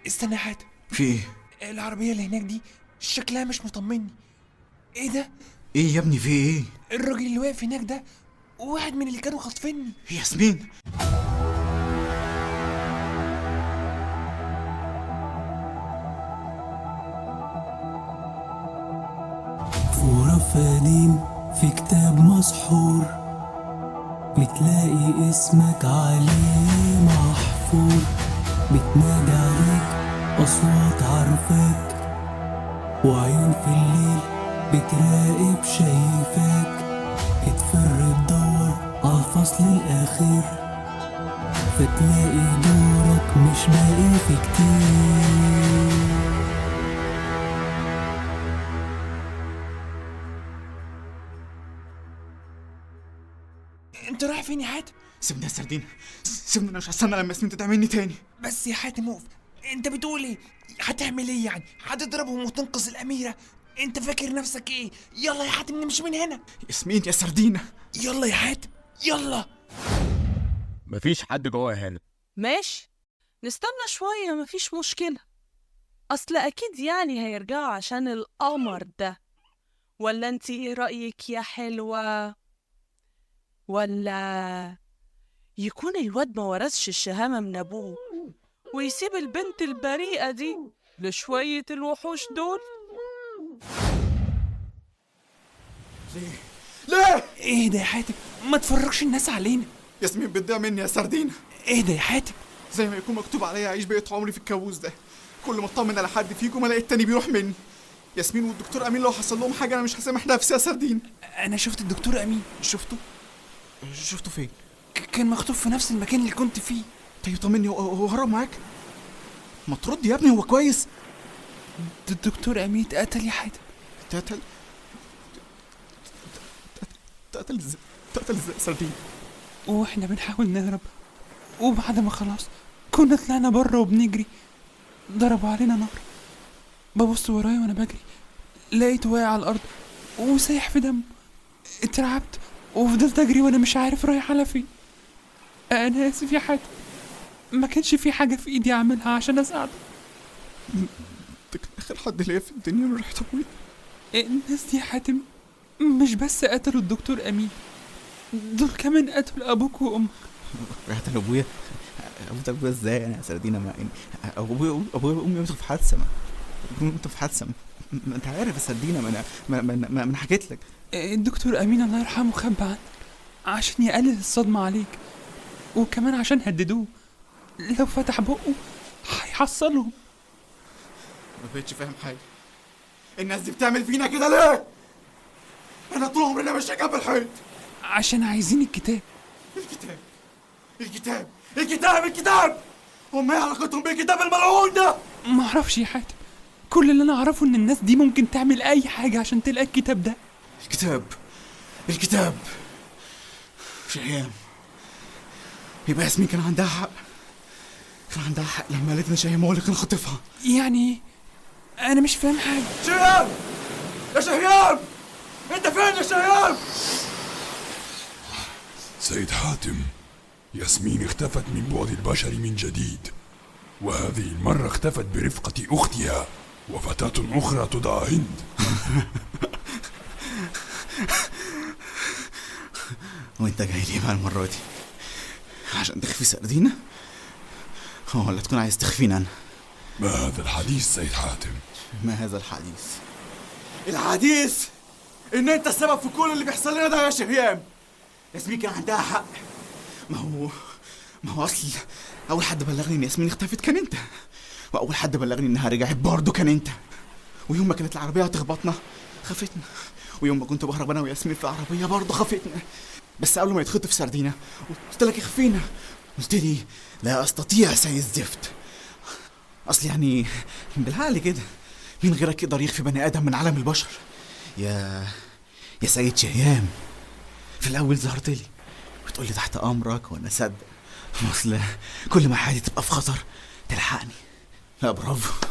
استنى يا حاتم. في ايه؟ العربية اللي هناك دي شكلها مش مطمني. ايه ده؟ ايه يا ابني في ايه؟ الراجل اللي واقف هناك ده واحد من اللي كانوا خاطفيني. ياسمين. فانين في كتاب مسحور، بتلاقي اسمك عليه محفور، بتنادي عليك أصوات عارفاك، وعيون في الليل بتراقب شايفاك، بتفر تدور عالفصل الأخير، فتلاقي دورك مش باقي في كتير. انت رايح فين يا حاتم؟ سيبني يا سردين، سيبني، انا مش هستنى لما ياسمين تتعملني تاني. بس يا حاتم اقف. انت بتقول ايه؟ هتعمل ايه يعني؟ هتضربهم وتنقذ الاميرة؟ انت فاكر نفسك ايه؟ يلا يا حاتم نمشي من هنا. ياسمين يا سردينة. يلا يا حاتم يلا. مفيش حد جوه هنا. ماشي، نستنى شوية، مفيش مشكلة. أصل أكيد يعني هيرجعوا عشان القمر ده. ولا انتي ايه رأيك يا حلوة؟ ولا يكون الواد ما ورثش الشهامة من أبوه ويسيب البنت البريئة دي لشوية الوحوش دول؟ ليه؟ ايه ده يا حاتم؟ ما تفرجش الناس علينا. ياسمين بتضيع مني يا سردينة. ايه ده يا حاتم؟ زي ما يكون مكتوب عليا اعيش بقية عمري في الكابوس ده. كل ما اطمن على حد فيكم الاقي التاني بيروح مني. ياسمين والدكتور امين لو حصل لهم حاجه انا مش هسامح نفسي يا سردين. انا شفت الدكتور امين. شفته فين؟ كان مخطوف في نفس المكان اللي كنت فيه. طيب طمني، هو هرب معاك؟ ما ترد يا ابني، هو كويس. الدكتور امين اتقتل يا حاتم. اتقتل ازاي؟ اتقتل ازاي يا سردين؟ واحنا بنحاول نهرب، وبعد ما خلاص كنا طلعنا بره وبنجري ضربوا علينا نار. ببص ورايا وانا بجري لقيته واقع على الارض وسايح في دمه. اترعبت وفضلت اجري وانا مش عارف رايح على فين. انا اسف يا حاتم، ما كانش في حاجه في ايدي اعملها عشان اساعده. ده كان اخر حد ليا في الدنيا من ريحه ابويا. الناس دي يا حاتم مش بس قتلوا الدكتور امين، دول كمان قتلوا ابوك وامك. قتل ابويا؟ قتل ابويا ازاي انا يا سردينه؟ ما ابويا وامي ماتوا في حادثه. ماتوا في حادثه. ما انت عارف يا سردينه، ما انا حكيت لك. الدكتور امين الله يرحمه خبى عنك عشان يقلل الصدمه عليك، وكمان عشان هددوه لو فتح بقه هيحصلهم. ما بقتش فاهم حاجه. الناس دي بتعمل فينا كده ليه؟ انا طول عمرنا ماشي جنب الحيط. عشان عايزين الكتاب. الكتاب هم ايه علاقتهم بالكتاب الملعون ده؟ ما اعرفش يا حاتم، كل اللي انا اعرفه ان الناس دي ممكن تعمل اي حاجه عشان تلاقي الكتاب ده. الكتاب شهيام. يبقى ياسمين كان عندها حق لما قالت لنا شهيام هو اللي كان خاطفها. يعني ايه؟ انا مش فاهم حاجه. شهيام يا شهيام، انت فين يا شهيام؟ سيد حاتم، ياسمين اختفت من بعد البشر من جديد، وهذه المرة اختفت برفقة أختها وفتاة أخرى تدعى هند. وانت جاي ليه بقى المرة دي؟ عشان تخفي سردينة؟ ولا تكون عايز تخفينا أنا؟ ما هذا الحديث سيد حاتم؟ ما هذا الحديث إن أنت السبب في كل اللي بيحصل لنا ده يا شهيام. ياسمين كان عندها حق. ما هو أصل أول حد بلغني إن ياسمين اختفت كان أنت، وأول حد بلغني إنها رجعت برضه كان أنت. ويوم ما كانت العربية هتخبطنا خفتنا، ويوم ما كنت بهرب أنا وياسمين في العربية برضه خفتنا. بس قبل ما يتخطف سردينة قلت لك اخفينا، قلت لي لا أستطيع سيد الزفت. أصل يعني بالعقل كده مين غيرك يقدر يخفي بني آدم من عالم البشر؟ يا سيد شهيام، في الأول ظهرت لي وتقول لي تحت أمرك وأنا صدق. أصل كل ما حياتي تبقى في خطر تلحقني. لا برافو،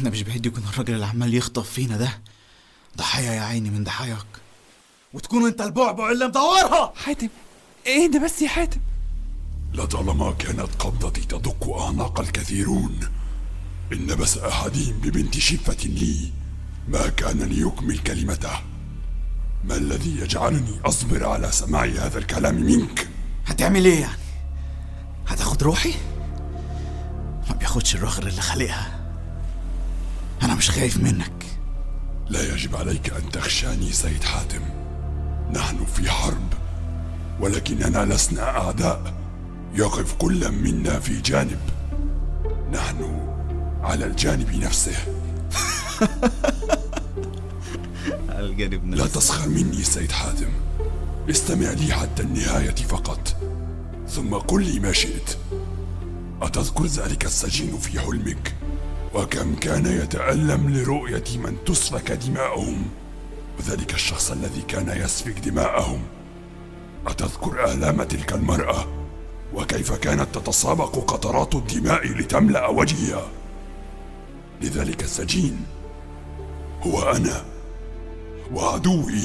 أنا مش بعيد يكون الراجل اللي عمال يخطف فينا ده ضحية يا عيني من ضحاياك، وتكون أنت البعبع اللي مدورها. حاتم ايه ده بس يا حاتم؟ لطالما كانت قبضتي تدق أعناق الكثيرون إن نبس أحدهم ببنت شفة لي ما كان ليكمل كلمته. ما الذي يجعلني أصبر على سماع هذا الكلام منك؟ هتعمل ايه يعني؟ هتاخد روحي؟ ما بياخدش الروح غير اللي خالقها. انا مش خايف منك. لا يجب عليك أن تخشاني سيد حاتم. نحن في حرب، ولكننا لسنا أعداء. يقف كل منا في جانب. نحن على الجانب نفسه. على الجانب نفسه. لا تسخر مني سيد حاتم. استمع لي حتى النهاية فقط، ثم قل لي ما شئت. أتذكر ذلك السجين في حلمك؟ وكم كان يتألم لرؤية من تسفك دماءهم، وذلك الشخص الذي كان يسفك دماءهم. أتذكر آلام تلك المرأة وكيف كانت تتسابق قطرات الدماء لتملأ وجهها؟ لذلك السجين هو أنا، وعدوي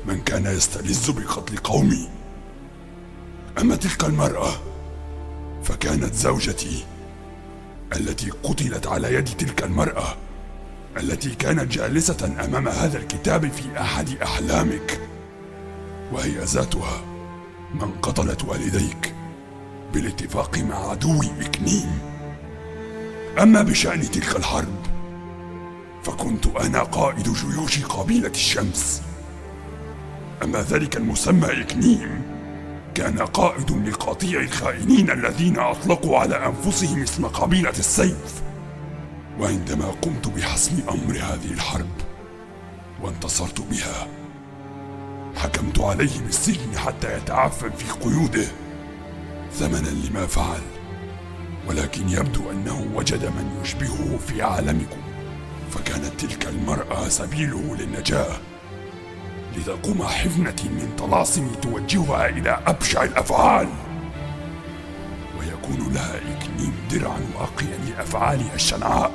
من كان يستلذ بقتل قومي. أما تلك المرأة فكانت زوجتي التي قتلت على يد تلك المرأة التي كانت جالسة أمام هذا الكتاب في أحد أحلامك، وهي ذاتها من قتلت والديك بالاتفاق مع عدوي إكنيم. أما بشأن تلك الحرب فكنت أنا قائد جيوش قبيلة الشمس. أما ذلك المسمى إكنيم كان قائد لقطيع الخائنين الذين أطلقوا على أنفسهم اسم قبيلة السيف. وعندما قمت بحسم أمر هذه الحرب وانتصرت بها، حكمت عليه بالسجن حتى يتعفن في قيوده ثمنا لما فعل. ولكن يبدو أنه وجد من يشبهه في عالمكم، فكانت تلك المرأة سبيله للنجاة، لتقوم حفنة من طلاسم توجهها إلى أبشع الأفعال، ويكون لها إكنيم درعا واقيا لأفعالها الشنعاء.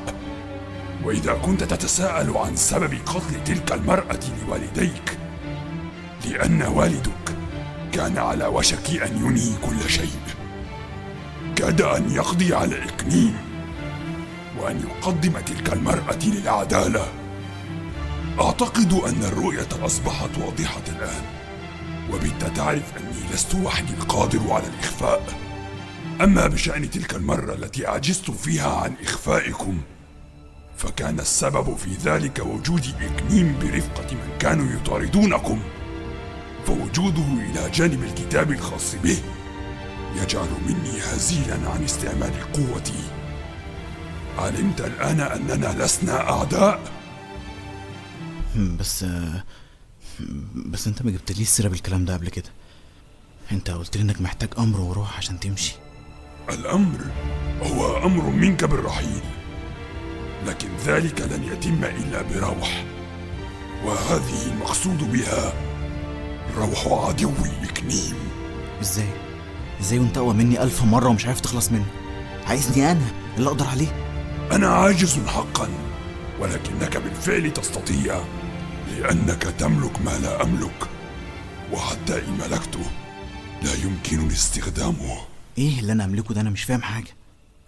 وإذا كنت تتساءل عن سبب قتل تلك المرأة لوالديك، لأن والدك كان على وشك أن ينهي كل شيء. كاد أن يقضي على إكنيم وأن يقدم تلك المرأة للعدالة. أعتقد أن الرؤية أصبحت واضحة الآن، وبت تعرف أني لست وحدي القادر على الإخفاء. أما بشأن تلك المرة التي عجزت فيها عن إخفائكم، فكان السبب في ذلك وجود إكنيم برفقة من كانوا يطاردونكم، فوجوده إلى جانب الكتاب الخاص به يجعل مني هزيلا عن استعمال قوتي. علمت الآن أننا لسنا أعداء؟ بس انت ما جبتليش السيرة بالكلام ده قبل كده. انت قلت لي انك محتاج امر وروح عشان تمشي. الأمر هو أمر منك بالرحيل، لكن ذلك لن يتم إلا بروح، وهذه المقصود بها روح عدوي إكنيم. ازاي وانت اقوى مني 1000 مرة ومش عارف تخلص منه؟ عايزني انا اللي اقدر عليه؟ أنا عاجز حقا، ولكنك بالفعل تستطيع، لأنك تملك ما لا أملك، وحتى إن ملكته لا يمكنني استخدامه. ايه اللي انا املكه ده؟ انا مش فاهم حاجة.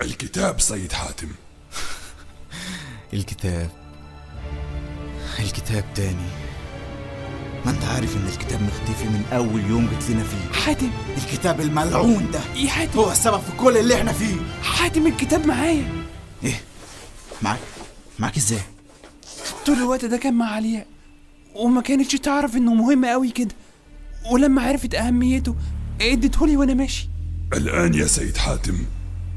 الكتاب سيد حاتم. الكتاب تاني؟ ما انت عارف ان الكتاب مختفي من اول يوم جيت لنا فيه. حاتم، الكتاب الملعون ده يا حاتم، هو السبب في كل اللي احنا فيه. حاتم الكتاب معايا. ايه؟ معاك ازاي؟ طول الوقت ده كان مع علياء، وما كانتش تعرف انه مهم قوي كده، ولما عرفت اهميته اديتهولي وانا ماشي. الآن يا سيد حاتم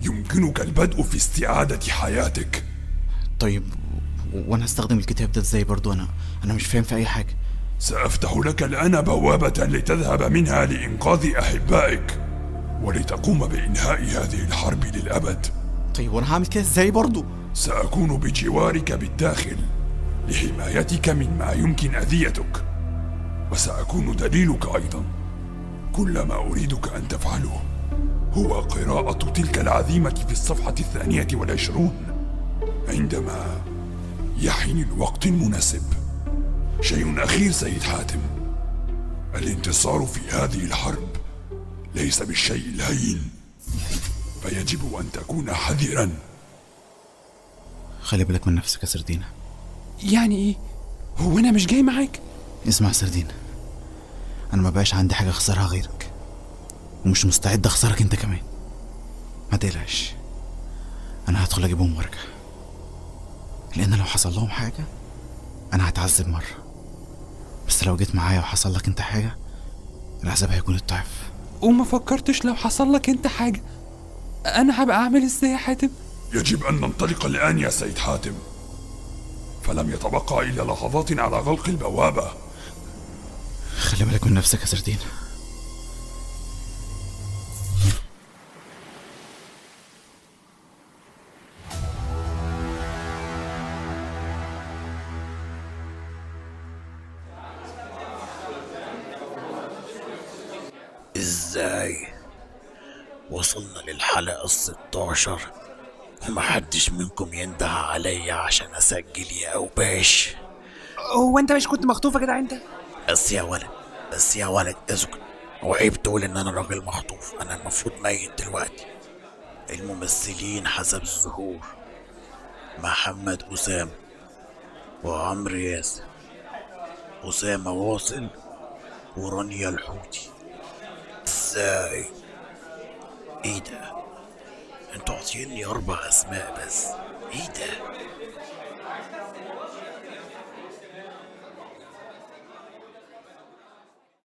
يمكنك البدء في استعادة حياتك. طيب وانا هستخدم الكتاب ده ازاي برضو؟ انا مش فاهم في اي حاجة. سأفتح لك الآن بوابة لتذهب منها لإنقاذ أحبائك، ولتقوم بإنهاء هذه الحرب للأبد. طيب وانا هعمل كده ازاي برضو؟ سأكون بجوارك بالداخل لحمايتك مما يمكن أذيتك، وسأكون دليلك أيضا. كل ما أريدك أن تفعله هو قراءة تلك العزيمة في الصفحة 22 عندما يحين الوقت المناسب. شيء أخير سيد حاتم، الانتصار في هذه الحرب ليس بالشيء الهين، فيجب أن تكون حذرا. خلي بالك من نفسك يا سردينة. يعني ايه؟ هو انا مش جاي معاك؟ اسمع يا سردينة، انا ما بقاش عندي حاجة اخسرها غيرك، ومش مستعد اخسرك انت كمان. ما تقلقش، انا هدخل اجيبهم وارجع، لان لو حصل لهم حاجة انا هتعذب مرة، بس لو جيت معايا وحصل لك انت حاجة العذاب هيكون الضعف. وما فكرتش لو حصل لك انت حاجة انا هبقى اعمل ازاي يا حاتم؟ يجب أن ننطلق الآن يا سيد حاتم، فلم يتبقى إلا لحظات على غلق البوابة. خلي بالك من نفسك يا سردينة. ازاي وصلنا للحلقة 16 ومحدش منكم ينده عليا عشان اسجل يا اوباش؟ هو انت مش كنت مخطوف يا جدع انت؟ بس يا ولد اسكت. هو عيب تقول ان انا راجل مخطوف؟ انا المفروض ميت دلوقتي. الممثلين حسب الظهور: محمد أسامة، وعمرو ياسر، أسامة واصل، ورانيا الحوتي. ازاي؟ ايه ده؟ انتوا عاطيني 4 اسماء بس؟ ايه ده؟